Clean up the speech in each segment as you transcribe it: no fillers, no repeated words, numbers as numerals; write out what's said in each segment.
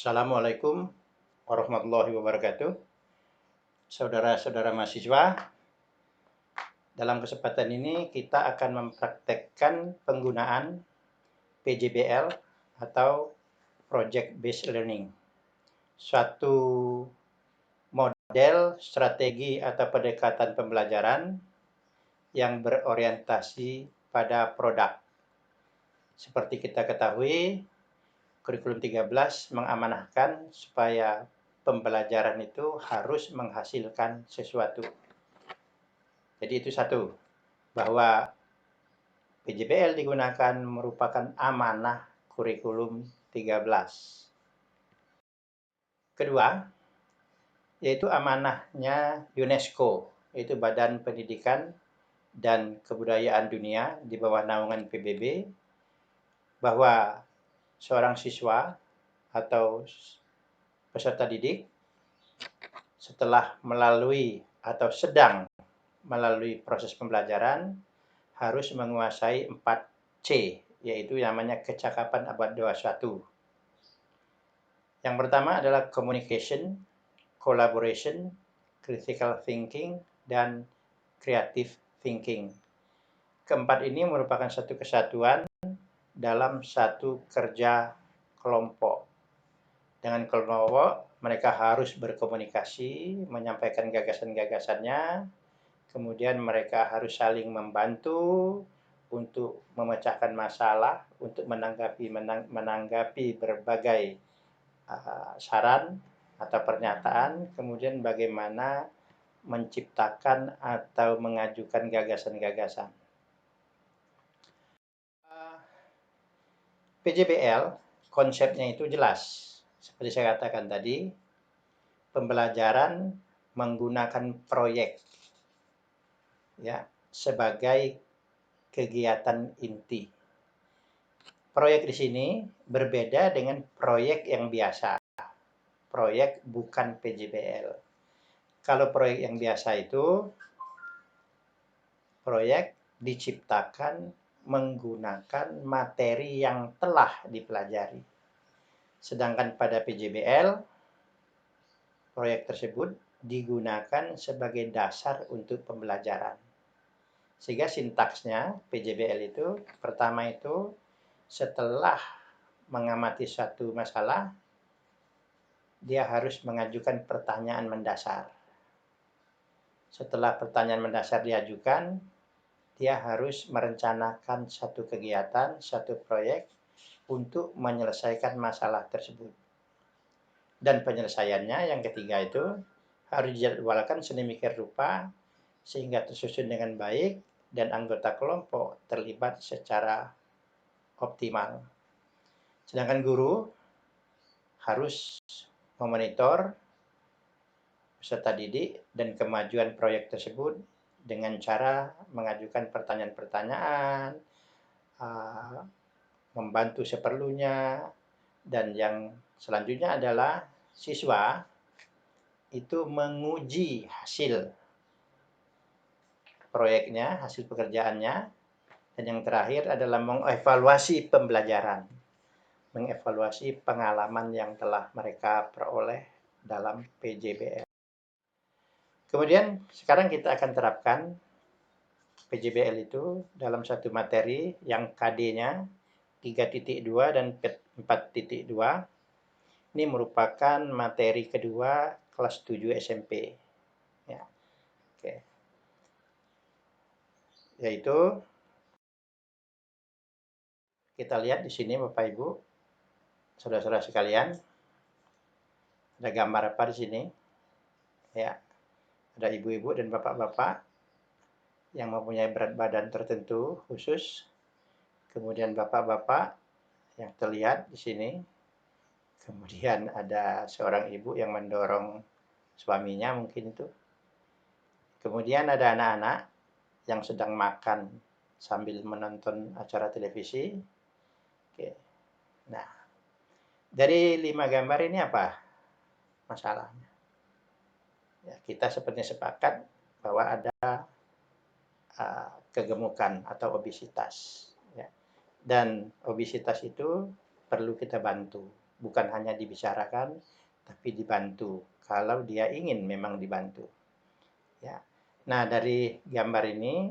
Assalamualaikum warahmatullahi wabarakatuh. Saudara-saudara mahasiswa, dalam kesempatan ini kita akan mempraktekkan penggunaan PJBL atau Project Based Learning. Suatu model, strategi atau pendekatan pembelajaran yang berorientasi pada produk. Seperti kita ketahui, Kurikulum 13 mengamanahkan supaya pembelajaran itu harus menghasilkan sesuatu. Jadi itu satu, bahwa PJBL digunakan merupakan amanah Kurikulum 13. Kedua, yaitu amanahnya UNESCO, yaitu Badan Pendidikan dan Kebudayaan Dunia di bawah naungan PBB, bahwa seorang siswa atau peserta didik setelah melalui atau sedang melalui proses pembelajaran harus menguasai 4C, yaitu namanya kecakapan abad 21. Yang pertama adalah communication, collaboration, critical thinking, dan creative thinking. Keempat ini merupakan satu kesatuan dalam satu kerja kelompok. Dengan kelompok, mereka harus berkomunikasi, menyampaikan gagasan-gagasannya, kemudian mereka harus saling membantu untuk memecahkan masalah, untuk menanggapi berbagai saran atau pernyataan, kemudian bagaimana menciptakan atau mengajukan gagasan-gagasan. PJBL, konsepnya itu jelas. Seperti saya katakan tadi, pembelajaran menggunakan proyek ya sebagai kegiatan inti. Proyek di sini berbeda dengan proyek yang biasa. Proyek bukan PJBL. Kalau proyek yang biasa itu proyek diciptakan menggunakan materi yang telah dipelajari. Sedangkan pada PJBL, proyek tersebut digunakan sebagai dasar untuk pembelajaran. Sehingga sintaksnya PJBL itu, pertama itu setelah mengamati satu masalah, dia harus mengajukan pertanyaan mendasar. Setelah pertanyaan mendasar diajukan, dia harus merencanakan satu kegiatan, satu proyek untuk menyelesaikan masalah tersebut. Dan penyelesaiannya yang ketiga itu harus dijadwalkan sedemikian rupa sehingga tersusun dengan baik dan anggota kelompok terlibat secara optimal. Sedangkan guru harus memonitor peserta didik dan kemajuan proyek tersebut dengan cara mengajukan pertanyaan-pertanyaan, membantu seperlunya, dan yang selanjutnya adalah siswa itu menguji hasil proyeknya, hasil pekerjaannya, dan yang terakhir adalah mengevaluasi pembelajaran, mengevaluasi pengalaman yang telah mereka peroleh dalam PJBL. Kemudian sekarang kita akan terapkan PJBL itu dalam satu materi yang KD-nya 3.2 dan 4.2. Ini merupakan materi kedua kelas 7 SMP. Ya. Oke. Yaitu kita lihat di sini Bapak Ibu, saudara-saudara sekalian, ada gambar apa di sini? Ya. Ada ibu-ibu dan bapak-bapak yang mempunyai berat badan tertentu khusus. Kemudian bapak-bapak yang terlihat di sini. Kemudian ada seorang ibu yang mendorong suaminya mungkin itu. Kemudian ada anak-anak yang sedang makan sambil menonton acara televisi. Oke. Nah, dari 5 gambar ini apa masalahnya? Ya, kita sepertinya sepakat bahwa ada kegemukan atau obesitas. Ya. Dan obesitas itu perlu kita bantu. bukan hanya dibicarakan, tapi dibantu. Kalau dia ingin memang dibantu. Ya. Nah, dari gambar ini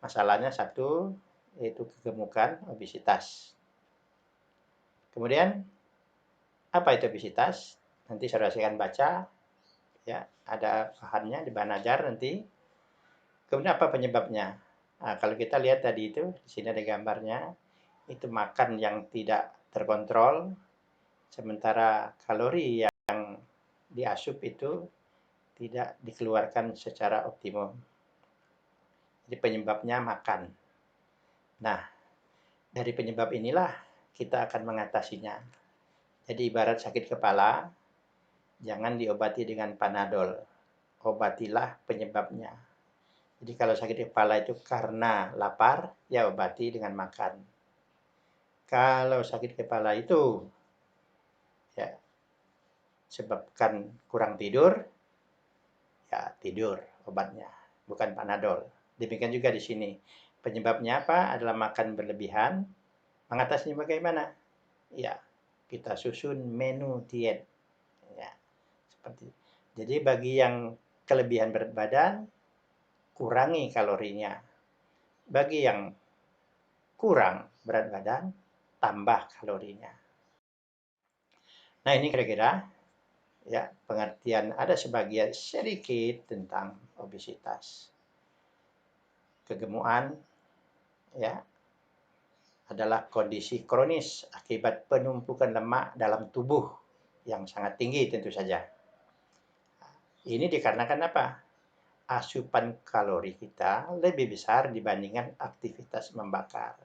masalahnya satu yaitu kegemukan, obesitas. Kemudian apa itu obesitas? Nanti saudara akan baca, ya, ada bahannya di Banajar nanti. Kemudian apa penyebabnya? Nah, kalau kita lihat tadi itu, di sini ada gambarnya, itu makan yang tidak terkontrol, sementara kalori yang diasup itu tidak dikeluarkan secara optimum. Jadi penyebabnya makan. Nah, dari penyebab inilah kita akan mengatasinya. Jadi ibarat sakit kepala, jangan diobati dengan Panadol. Obatilah penyebabnya. Jadi kalau sakit kepala itu karena lapar, ya obati dengan makan. Kalau sakit kepala itu ya sebabkan kurang tidur, ya tidur obatnya, bukan Panadol. Demikian juga di sini. Penyebabnya apa? Adalah makan berlebihan. Mengatasinya bagaimana? Ya, kita susun menu diet. Ya, seperti. Jadi bagi yang kelebihan berat badan, kurangi kalorinya. Bagi yang kurang berat badan, tambah kalorinya. Nah, ini kira-kira ya pengertian ada sebagian sedikit tentang obesitas. Kegemukan ya adalah kondisi kronis akibat penumpukan lemak dalam tubuh yang sangat tinggi tentu saja. Ini dikarenakan apa? Asupan kalori kita lebih besar dibandingkan aktivitas membakar.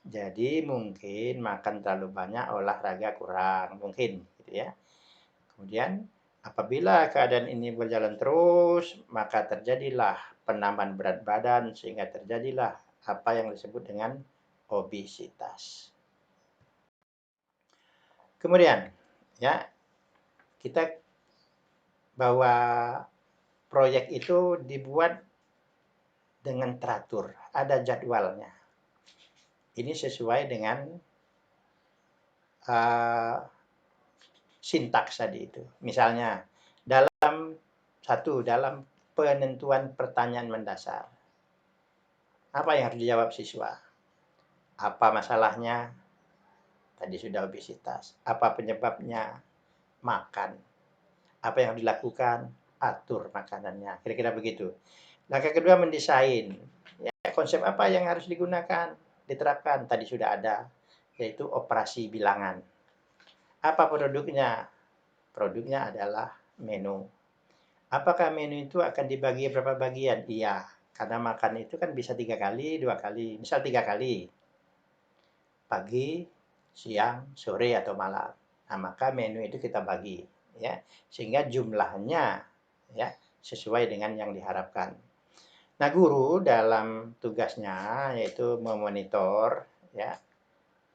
Jadi mungkin makan terlalu banyak, olahraga kurang, mungkin gitu ya. Kemudian apabila keadaan ini berjalan terus, maka terjadilah penambahan berat badan sehingga terjadilah apa yang disebut dengan obesitas. Kemudian ya, kita bahwa proyek itu dibuat dengan teratur, ada jadwalnya. Ini sesuai dengan sintaks tadi itu. Misalnya dalam penentuan pertanyaan mendasar. Apa yang harus dijawab siswa? Apa masalahnya? Tadi sudah obesitas. Apa penyebabnya? Makan. Apa yang harus dilakukan? Atur makanannya. Kira-kira begitu. Langkah kedua mendesain. Ya, konsep apa yang harus digunakan? Diterapkan. Tadi sudah ada. Yaitu operasi bilangan. Apa produknya? Produknya adalah menu. Apakah menu itu akan dibagi berapa bagian? Iya. Karena makan itu kan bisa 3 kali, 2 kali. Misal 3 kali. Pagi, siang, sore, atau malam. Nah, maka menu itu kita bagi. Ya, sehingga jumlahnya ya sesuai dengan yang diharapkan. Nah, guru dalam tugasnya yaitu memonitor ya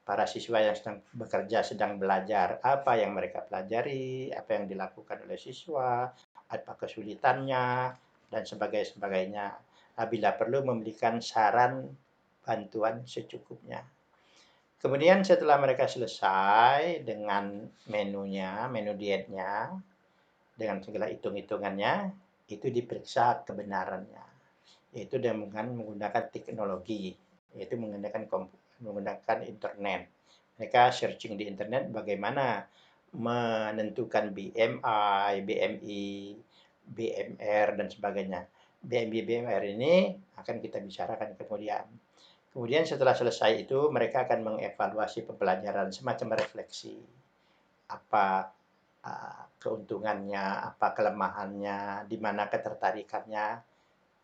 para siswa yang sedang bekerja, sedang belajar, apa yang mereka pelajari, apa yang dilakukan oleh siswa, apa kesulitannya, dan sebagainya. Bila perlu memberikan saran bantuan secukupnya. Kemudian setelah mereka selesai dengan menunya, menu dietnya, dengan segala hitung-hitungannya, itu diperiksa kebenarannya. Yaitu dengan menggunakan teknologi, yaitu menggunakan internet. Mereka searching di internet bagaimana menentukan BMI, BMI, BMR, dan sebagainya. BMI, BMR ini akan kita bicarakan kemudian. Kemudian setelah selesai itu mereka akan mengevaluasi pembelajaran, semacam refleksi. Apa keuntungannya, apa kelemahannya, di mana ketertarikannya,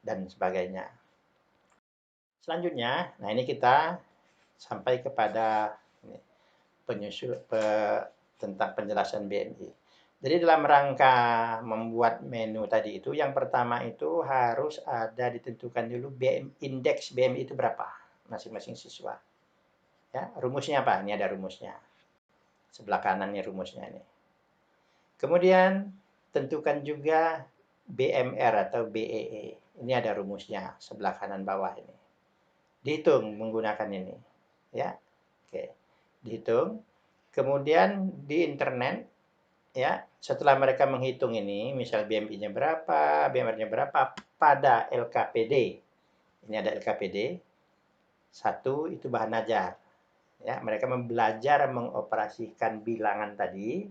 dan sebagainya. Selanjutnya, nah ini kita sampai kepada tentang penjelasan BMI. Jadi dalam rangka membuat menu tadi itu, yang pertama itu harus ada ditentukan dulu indeks BMI itu berapa masing-masing siswa. Ya, rumusnya apa? Ini ada rumusnya. Sebelah kanannya rumusnya ini. Kemudian tentukan juga BMR atau BEE. Ini ada rumusnya sebelah kanan bawah ini. Dihitung menggunakan ini. Ya. Oke. Dihitung. Kemudian di internet, ya, setelah mereka menghitung ini, misal BMI-nya berapa, BMR-nya berapa, pada LKPD. Ini ada LKPD, satu itu bahan ajar. Ya, mereka belajar mengoperasikan bilangan tadi,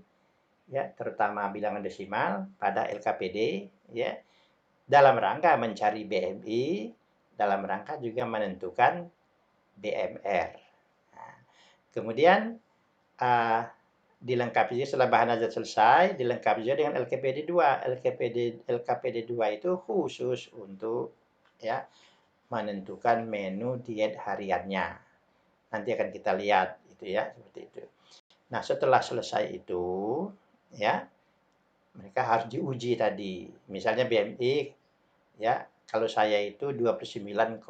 ya, terutama bilangan desimal pada LKPD, ya, dalam rangka mencari BMI, dalam rangka juga menentukan BMR. Nah, kemudian uh, dilengkapi juga setelah bahan ajar selesai, dilengkapi juga dengan LKPD 2. LKPD 2 itu khusus untuk, ya, menentukan menu diet hariannya. Nanti akan kita lihat itu, ya, seperti itu. Nah, setelah selesai itu, ya, mereka harus diuji tadi. Misalnya BMI, ya, kalau saya itu 29,9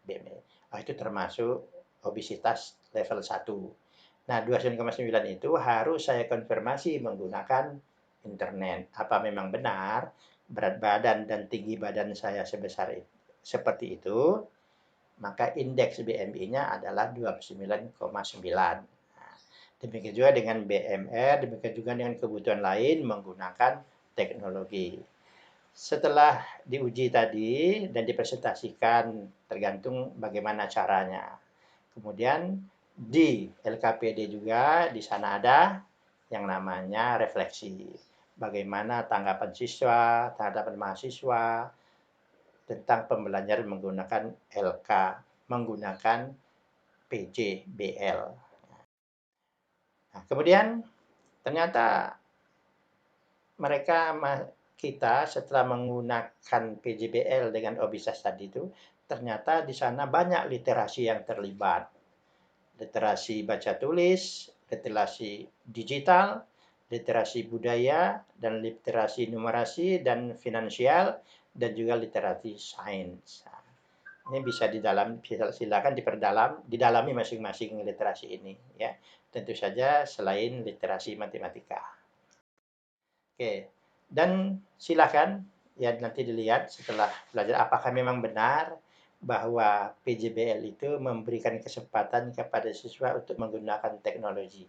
BMI. Itu termasuk obesitas level 1. Nah, 29,9 itu harus saya konfirmasi menggunakan internet. Apa memang benar berat badan dan tinggi badan saya sebesar itu, seperti itu, maka indeks BMI-nya adalah 29,9. Nah, demikian juga dengan BMR, demikian juga dengan kebutuhan lain menggunakan teknologi. Setelah diuji tadi dan dipresentasikan, tergantung bagaimana caranya. Kemudian di LKPD juga di sana ada yang namanya refleksi. Bagaimana tanggapan siswa, tanggapan mahasiswa tentang pembelajaran menggunakan LK, menggunakan PJBL. Nah, kemudian ternyata mereka kita setelah menggunakan PJBL dengan obesitas tadi itu, ternyata di sana banyak literasi yang terlibat. Literasi baca tulis, literasi digital, literasi budaya, dan literasi numerasi dan finansial, dan juga literasi sains. Ini bisa silakan didalami masing-masing literasi ini, ya. Tentu saja selain literasi matematika. Oke, dan silakan ya nanti dilihat setelah belajar apakah memang benar bahwa PJBL itu memberikan kesempatan kepada siswa untuk menggunakan teknologi.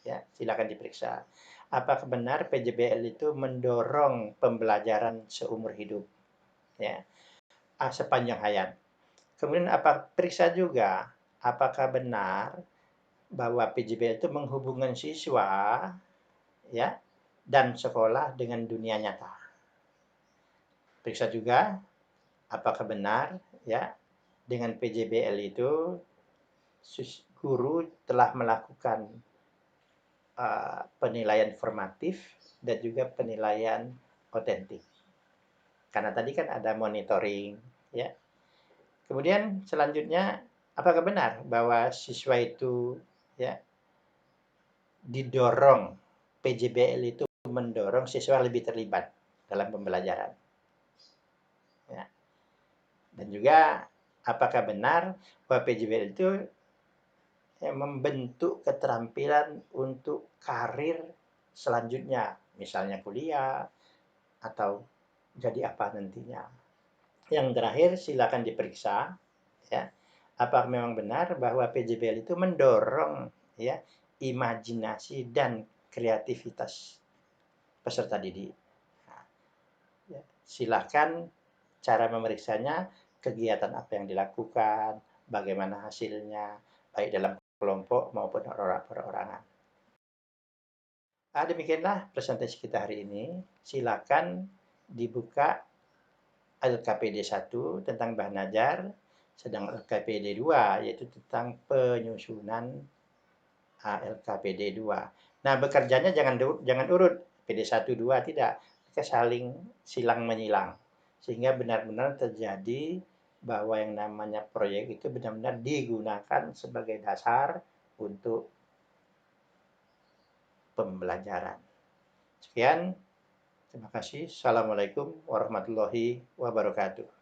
Ya, silakan diperiksa. Apakah benar PJBL itu mendorong pembelajaran seumur hidup, ya, sepanjang hayat. Kemudian periksa juga apakah benar bahwa PJBL itu menghubungkan siswa, ya, dan sekolah dengan dunia nyata. Periksa juga apakah benar, ya, dengan PJBL itu guru telah melakukan penilaian formatif dan juga penilaian otentik. Karena tadi kan ada monitoring, ya. Kemudian selanjutnya apakah benar bahwa siswa itu, ya, didorong, PJBL itu mendorong siswa lebih terlibat dalam pembelajaran. Ya. Dan juga apakah benar bahwa PJBL itu membentuk keterampilan untuk karir selanjutnya, misalnya kuliah atau jadi apa nantinya. Yang terakhir silakan diperiksa, ya, apakah memang benar bahwa PJBL itu mendorong, ya, imajinasi dan kreativitas peserta didik. Nah, ya, silakan cara memeriksanya, kegiatan apa yang dilakukan, bagaimana hasilnya, baik dalam kelompok maupun perorangan. Demikianlah presentasi kita hari ini. Silakan dibuka LKPD 1 tentang bahan ajar, sedang LKPD 2 yaitu tentang penyusunan LKPD 2. Nah, bekerjanya jangan urut PD 1 2 tidak. Kita saling silang menyilang sehingga benar-benar terjadi bahwa yang namanya proyek itu benar-benar digunakan sebagai dasar untuk pembelajaran. Sekian, terima kasih. Assalamualaikum warahmatullahi wabarakatuh.